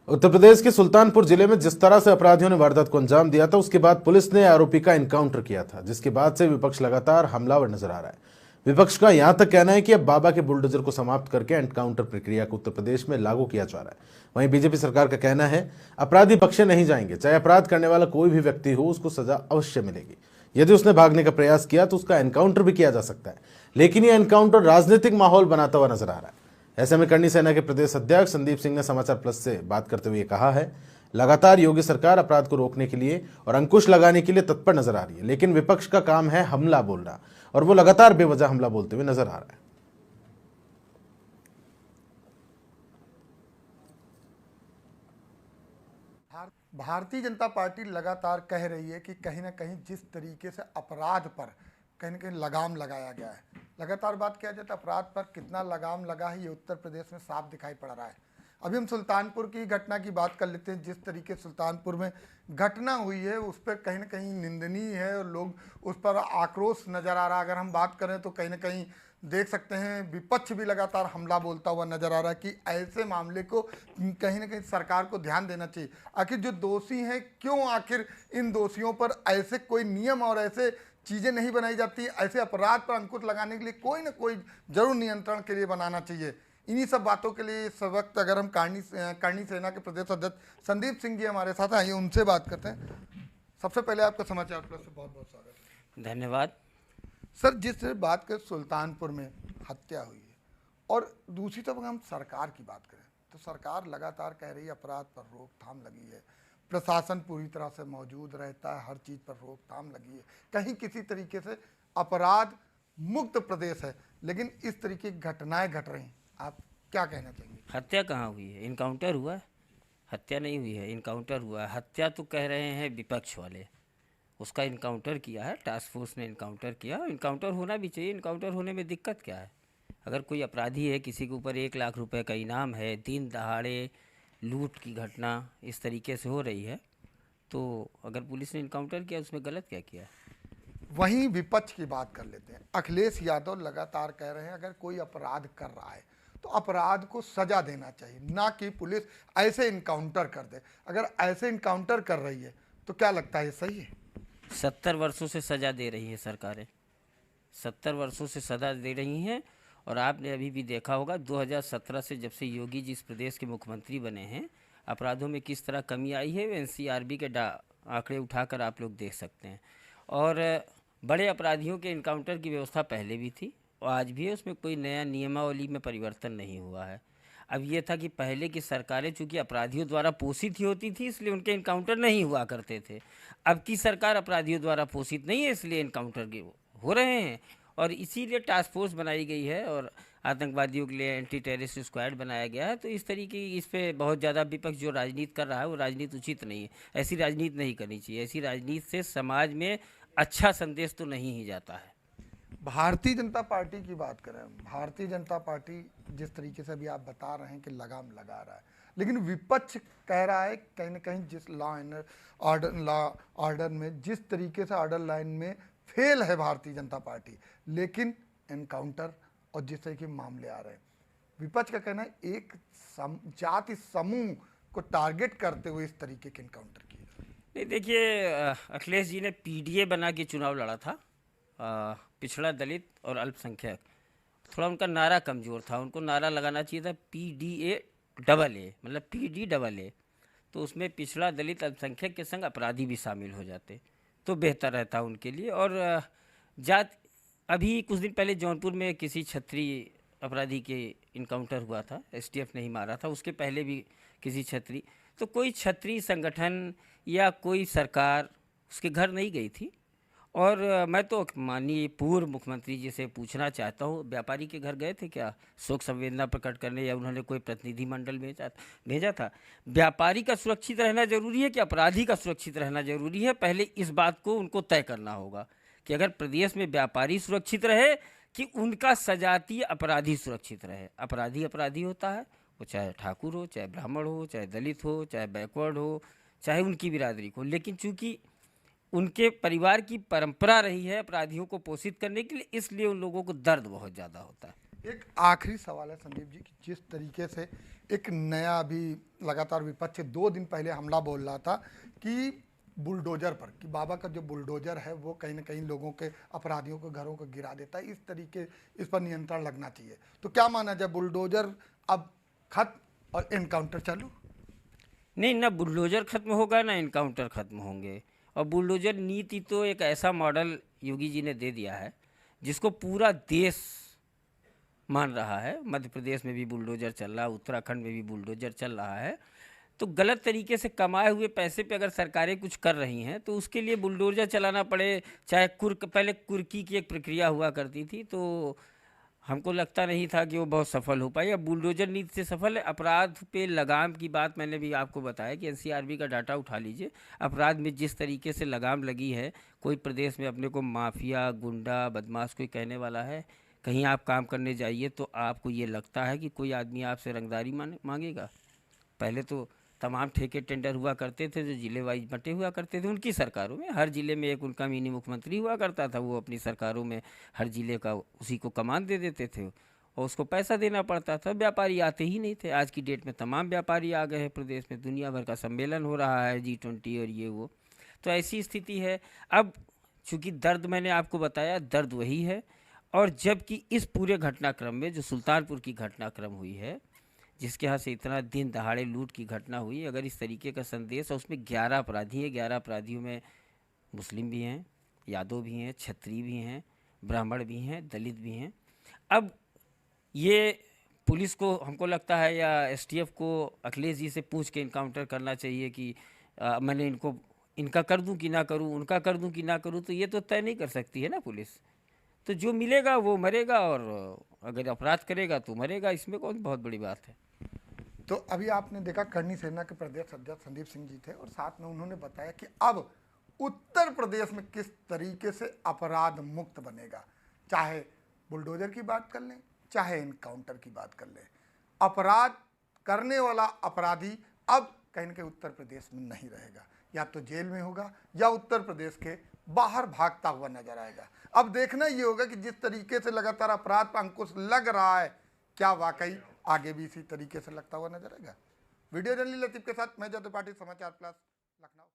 उत्तर प्रदेश के सुल्तानपुर जिले में जिस तरह से अपराधियों ने वारदात को अंजाम दिया था, उसके बाद पुलिस ने आरोपी का एनकाउंटर किया था, जिसके बाद से विपक्ष लगातार हमलावर नजर आ रहा है। विपक्ष का यहां तक कहना है कि अब बाबा के बुलडोजर को समाप्त करके एनकाउंटर प्रक्रिया को उत्तर प्रदेश में लागू किया जा रहा है। वहीं बीजेपी सरकार का कहना है अपराधी बख्शे नहीं जाएंगे, चाहे अपराध करने वाला कोई भी व्यक्ति हो, उसको सजा अवश्य मिलेगी। यदि उसने भागने का प्रयास किया तो उसका एनकाउंटर भी किया जा सकता है, लेकिन यह एनकाउंटर राजनीतिक माहौल बनाता हुआ नजर आ रहा है। ऐसे में करणी सेना के प्रदेश अध्यक्ष संदीप सिंह ने समाचार प्लस से बात करते हुए कहा है, लगातार योगी सरकार अपराध को रोकने के लिए और अंकुश लगाने के लिए तत्पर नजर आ रही है, लेकिन विपक्ष का काम है हमला बोलना, और वो लगातार बेवजह हमला बोलते हुए नजर आ रहा है। भारतीय जनता पार्टी लगातार कह रही है कि कहीं ना कहीं जिस तरीके से अपराध पर कहीं ना कहीं लगाम लगाया गया है, लगातार बात किया जाए तो अपराध पर कितना लगाम लगा है ये उत्तर प्रदेश में साफ दिखाई पड़ रहा है। अभी हम सुल्तानपुर की घटना की बात कर लेते हैं। जिस तरीके सुल्तानपुर में घटना हुई है उस पर कहीं ना कहीं निंदनीय है और लोग उस पर आक्रोश नज़र आ रहा है। अगर हम बात करें तो कहीं ना कहीं देख सकते हैं विपक्ष भी लगातार हमला बोलता हुआ नजर आ रहा है कि ऐसे मामले को कहीं ना कहीं सरकार को ध्यान देना चाहिए। आखिर जो दोषी हैं, क्यों आखिर इन दोषियों पर ऐसे कोई नियम और ऐसे चीज़ें नहीं बनाई जाती, ऐसे अपराध पर अंकुश लगाने के लिए कोई ना कोई जरूर नियंत्रण के लिए बनाना चाहिए। इन्हीं सब बातों के लिए इस वक्त अगर हम करणी सेना के प्रदेश अध्यक्ष संदीप सिंह जी हमारे साथ आइए उनसे बात करते हैं। सबसे पहले आपका समाचार प्लस से बहुत बहुत स्वागत है। धन्यवाद सर, जिस बात कर सुल्तानपुर में हत्या हुई है और दूसरी तरफ हम सरकार की बात करें तो सरकार लगातार कह रही है अपराध पर रोकथाम लगी है, प्रशासन पूरी तरह से मौजूद रहता है, हर चीज़ पर रोकथाम लगी है, कहीं किसी तरीके से अपराध मुक्त प्रदेश है, लेकिन इस तरीके की घटनाएं घट रही हैं। आप क्या कहना चाहेंगे? हत्या कहाँ हुई है? इनकाउंटर हुआ है, हत्या नहीं हुई है, इनकाउंटर हुआ है। हत्या तो कह रहे हैं विपक्ष वाले, उसका इनकाउंटर किया है, टास्क फोर्स ने इनकाउंटर किया। इनकाउंटर होना भी चाहिए, इनकाउंटर होने में दिक्कत क्या है? अगर कोई अपराधी है, किसी के ऊपर 1 लाख रुपए का इनाम है, दिन दहाड़े लूट की घटना इस तरीके से हो रही है, तो अगर पुलिस ने इनकाउंटर किया उसमें गलत क्या किया है? वहीं विपक्ष की बात कर लेते हैं। अखिलेश यादव लगातार कह रहे हैं अगर कोई अपराध कर रहा है तो अपराध को सजा देना चाहिए, ना कि पुलिस ऐसे इनकाउंटर कर दे। अगर ऐसे इनकाउंटर कर रही है तो क्या लगता है ये सही है? 70 वर्षों से सज़ा दे रही है सरकारें, 70 वर्षों से सज़ा दे रही हैं। और आपने अभी भी देखा होगा 2017 से जब से योगी जी इस प्रदेश के मुख्यमंत्री बने हैं, अपराधों में किस तरह कमी आई है, एनसीआरबी के आंकड़े उठाकर आप लोग देख सकते हैं। और बड़े अपराधियों के इनकाउंटर की व्यवस्था पहले भी थी और आज भी है, उसमें कोई नया नियमावली में परिवर्तन नहीं हुआ है। अब ये था कि पहले की सरकारें चूंकि अपराधियों द्वारा पोषित ही होती थी, इसलिए उनके इनकाउंटर नहीं हुआ करते थे। अब की सरकार अपराधियों द्वारा पोषित नहीं है, इसलिए इनकाउंटर हो रहे हैं और इसीलिए टास्क फोर्स बनाई गई है और आतंकवादियों के लिए एंटी टेररिस्ट स्क्वाड बनाया गया है। तो इस तरीके की इस पर बहुत ज़्यादा विपक्ष जो राजनीति कर रहा है वो राजनीति उचित नहीं है, ऐसी राजनीति नहीं करनी चाहिए। ऐसी राजनीति से समाज में अच्छा संदेश तो नहीं ही जाता है। भारतीय जनता पार्टी की बात करें, भारतीय जनता पार्टी जिस तरीके से अभी आप बता रहे हैं कि लगाम लगा रहा है, लेकिन विपक्ष कह रहा है कहीं ना कहीं जिस लॉ ऑर्डर में जिस तरीके से ऑर्डर लाइन में फेल है भारतीय जनता पार्टी, लेकिन एनकाउंटर और जिस तरह के मामले आ रहे हैं, विपक्ष का कहना है एक जाति समूह को टारगेट करते हुए इस तरीके के एनकाउंटर किए। नहीं, देखिए अखिलेश जी ने पीडीए बना के चुनाव लड़ा था, पिछड़ा दलित और अल्पसंख्यक। थोड़ा उनका नारा कमज़ोर था, उनको नारा लगाना चाहिए था PDA AA, मतलब PD AA, तो उसमें पिछड़ा दलित अल्पसंख्यक के संग अपराधी भी शामिल हो जाते तो बेहतर रहता उनके लिए। और जात अभी कुछ दिन पहले जौनपुर में किसी क्षत्रिय अपराधी के इनकाउंटर हुआ था, STF ने ही मारा था, उसके पहले भी किसी क्षत्रिय। तो कोई क्षत्रिय संगठन या कोई सरकार उसके घर नहीं गई थी। और मैं तो माननीय पूर्व मुख्यमंत्री जी से पूछना चाहता हूँ, व्यापारी के घर गए थे क्या शोक संवेदना प्रकट करने, या उन्होंने कोई प्रतिनिधिमंडल भेजा था? व्यापारी का सुरक्षित रहना जरूरी है कि अपराधी का सुरक्षित रहना जरूरी है? पहले इस बात को उनको तय करना होगा कि अगर प्रदेश में व्यापारी सुरक्षित रहे कि उनका सजातीय अपराधी सुरक्षित रहे। अपराधी अपराधी होता है, वो चाहे ठाकुर हो, चाहे ब्राह्मण हो, चाहे दलित हो, चाहे बैकवर्ड हो, चाहे उनकी बिरादरी को। लेकिन चूंकि उनके परिवार की परंपरा रही है अपराधियों को पोषित करने के लिए, इसलिए उन लोगों को दर्द बहुत ज़्यादा होता है। एक आखिरी सवाल है संदीप जी कि जिस तरीके से एक नया अभी लगातार विपक्ष 2 दिन पहले हमला बोल रहा था कि बुलडोजर पर, कि बाबा का जो बुलडोजर है वो कहीं ना कहीं लोगों के, अपराधियों के घरों को गिरा देता है, इस तरीके इस पर नियंत्रण लगना चाहिए। तो क्या माना जाए, बुलडोजर अब खत्म और एनकाउंटर चालू? नहीं, ना बुलडोजर खत्म होगा ना इनकाउंटर खत्म होंगे। और बुलडोजर नीति तो एक ऐसा मॉडल योगी जी ने दे दिया है जिसको पूरा देश मान रहा है। मध्य प्रदेश में भी बुलडोजर चल रहा है, उत्तराखंड में भी बुलडोजर चल रहा है। तो गलत तरीके से कमाए हुए पैसे पे अगर सरकारें कुछ कर रही हैं तो उसके लिए बुलडोजर चलाना पड़े। चाहे पहले कुर्की की एक प्रक्रिया हुआ करती थी, तो हमको लगता नहीं था कि वो बहुत सफल हो पाई। अब बुलडोजर नीति से सफल है। अपराध पे लगाम की बात मैंने भी आपको बताया कि एनसीआरबी का डाटा उठा लीजिए। अपराध में जिस तरीके से लगाम लगी है, कोई प्रदेश में अपने को माफिया, गुंडा, बदमाश कोई कहने वाला है? कहीं आप काम करने जाइए तो आपको ये लगता है कि कोई आदमी आपसे रंगदारी मांगेगा? पहले तो तमाम ठेके टेंडर हुआ करते थे जो जिले वाइज बंटे हुआ करते थे उनकी सरकारों में। हर जिले में एक उनका मिनी मुख्यमंत्री हुआ करता था, वो अपनी सरकारों में हर जिले का उसी को कमान दे देते थे और उसको पैसा देना पड़ता था। व्यापारी आते ही नहीं थे। आज की डेट में तमाम व्यापारी आ गए हैं प्रदेश में, दुनिया भर का सम्मेलन हो रहा है, G20 और ये वो। तो ऐसी स्थिति है। अब चूँकि दर्द मैंने आपको बताया, दर्द वही है। और जबकि इस पूरे घटनाक्रम में जो सुल्तानपुर की घटनाक्रम हुई है, जिसके यहाँ से इतना दिन दहाड़े लूट की घटना हुई, अगर इस तरीके का संदेश, और उसमें 11 अपराधी हैं, 11 अपराधियों में मुस्लिम भी हैं, यादव भी हैं, क्षत्रिय भी हैं, ब्राह्मण भी हैं, दलित भी हैं। अब ये पुलिस को हमको लगता है या एसटीएफ को अखिलेश जी से पूछ के इनकाउंटर करना चाहिए कि मैंने इनका कर दूं कि ना करूं, उनका कर दूं कि ना करूं। तो ये तो तय नहीं कर सकती है ना पुलिस। तो जो मिलेगा वो मरेगा, और अगर अपराध करेगा तो मरेगा। इसमें कौन बहुत बड़ी बात है। तो अभी आपने देखा करनी सेना के प्रदेश अध्यक्ष संदीप सिंह जी थे और साथ में उन्होंने बताया कि अब उत्तर प्रदेश में किस तरीके से अपराध मुक्त बनेगा। चाहे बुलडोजर की बात कर लें, चाहे इनकाउंटर की बात कर लें, अपराध करने वाला अपराधी अब कहीं ना कहीं उत्तर प्रदेश में नहीं रहेगा। या तो जेल में होगा या उत्तर प्रदेश के बाहर भागता हुआ नजर आएगा। अब देखना ये होगा कि जिस तरीके से लगातार अपराध पर अंकुश लग रहा है, क्या वाकई आगे भी इसी तरीके से लगता हुआ नजर आएगा। वीडियो जर्नलिस्ट लतीफ के साथ मैं जय त्रिपाठी, समाचार प्लस, लखनऊ।